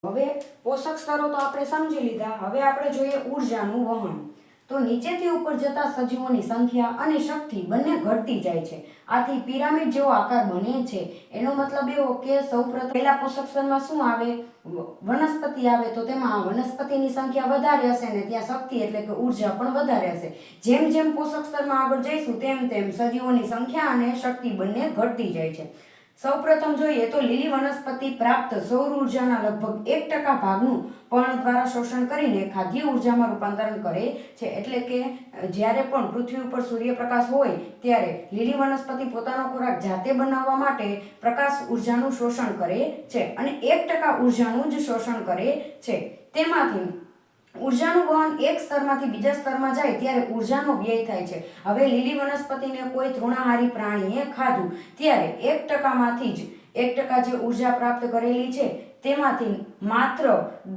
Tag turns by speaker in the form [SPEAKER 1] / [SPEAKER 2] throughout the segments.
[SPEAKER 1] હવે પોષક સ્તરો તો આપણે સમજી લીધા। હવે આપણે જોઈએ ઊર્જાનું વહન। તો નીચેથી ઉપર જતા સજીવોની સંખ્યા અને શક્તિ બંને ઘટતી જાય છે। આથી પિરામિડ જેવો આકાર બને છે। એનો મતલબ એવો કે સૌપ્રથમ પહેલા પોષક સ્તરમાં શું આવે? વનસ્પતિ આવે, તો તેમાં વનસ્પતિની સંખ્યા વધારે હશે ને ત્યાં શક્તિ એટલે કે ઊર્જા પણ વધારે હશે। જેમ જેમ પોષક સ્તરમાં આગળ જઈશું તેમ તેમ સજીવોની સંખ્યા અને શક્તિ બંને ઘટતી જાય છે। સૌપ્રથમ જોઈએ તો લીલી વનસ્પતિ પ્રાપ્ત સૌર ઉર્જાના લગભગ 1% ભાગનું પર્ણ દ્વારા શોષણ કરીને ખાદ્ય ઉર્જામાં રૂપાંતરણ કરે છે। એટલે કે જ્યારે પણ પૃથ્વી ઉપર સૂર્યપ્રકાશ હોય ત્યારે લીલી વનસ્પતિ પોતાનો ખોરાક જાતે બનાવવા માટે પ્રકાશ ઉર્જાનું શોષણ કરે છે અને 1% ઉર્જાનું જ શોષણ કરે છે। તેમાંથી ઉર્જાનું વહન એક સ્તરમાંથી બીજા સ્તરમાં જાય ત્યારે ઉર્જાનો વ્યય થાય છે। હવે લીલી વનસ્પતિને કોઈ તૃણાહારી પ્રાણીએ ખાધું ત્યારે 1% માંથી જ 1% જે ઉર્જા પ્રાપ્ત કરેલી છે તેમાંથી માત્ર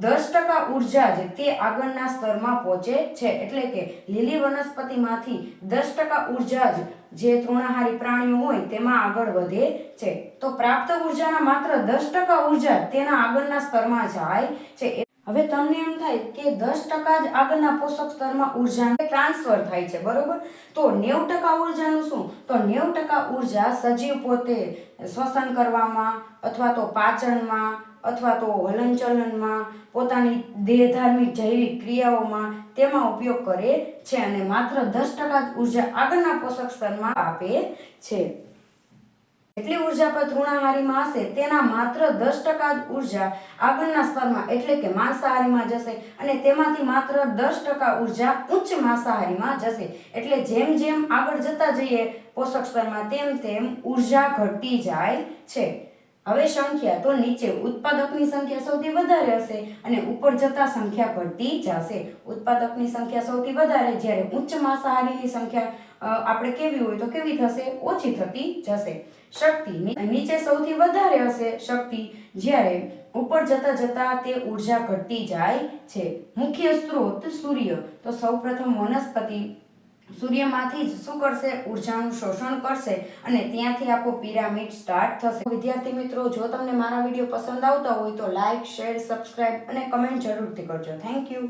[SPEAKER 1] 10% ઉર્જા જ તે આગળના સ્તરમાં પહોંચે છે। એટલે કે લીલી વનસ્પતિમાંથી 10% ઉર્જા જ જે તૃણાહારી પ્રાણીઓ હોય તેમાં આગળ વધે છે। તો પ્રાપ્ત ઉર્જાના માત્ર 10% ઉર્જા તેના આગળના સ્તરમાં જાય છે। હવે તમને એમ થાય કે 10% જ આગળના પોષક સ્તરમાં ઉર્જા ટ્રાન્સફર થાય છે, બરોબર? તો 90% ઉર્જાનું શું? તો 90% ઉર્જા સજીવ પોતે શ્વસન કરવામાં અથવા તો પાચનમાં અથવા તો હલનચલનમાં પોતાની દેહધાર્મિક જૈવિક ક્રિયાઓમાં તેમાં ઉપયોગ કરે છે અને માત્ર 10% જ ઉર્જા આગળના પોષક સ્તરમાં આપે છે। જેટલી ઉર્જા પર તૃણાહારીમાં હશે તેના માત્ર 10% જ ઉર્જા આગળના સ્તરમાં એટલે કે માંસાહારીમાં જશે અને તેમાંથી માત્ર 10% ઉર્જા ઉચ્ચ માંસાહારીમાં જશે। એટલે જેમ જેમ આગળ જતા જઈએ પોષક સ્તરમાં તેમ તેમ ઉર્જા ઘટતી જાય છે। હવે સંખ્યા તો નીચે ઉત્પાદકની સંખ્યા સૌથી વધારે હશે અને ઉપર જતા સંખ્યા ઘટતી જશે। ઉત્પાદકની સંખ્યા સૌથી વધારે, જ્યારે ઉચ્ચ માંસાહારીની સંખ્યા આપણે કેવી હોય તો કેવી થશે? ઓછી થતી જશે। શક્તિ નીચે સૌથી વધારે હશે શક્તિ, જ્યારે ઉપર જતા જતા તે ઉર્જા ઘટતી જાય છે। મુખ્ય સ્ત્રોત સૂર્ય। તો સૌપ્રથમ વનસ્પતિ સૂર્યમાંથી જ શું કરશે? ઉર્જાનું શોષણ કરશે અને ત્યાંથી આખો પિરામિડ સ્ટાર્ટ થશે। વિદ્યાર્થી મિત્રો, જો તમને મારા વિડીયો પસંદ આવતા હોય તો લાઈક, શેર, સબસ્ક્રાઇબ અને કમેન્ટ જરૂરથી કરજો। Thank you.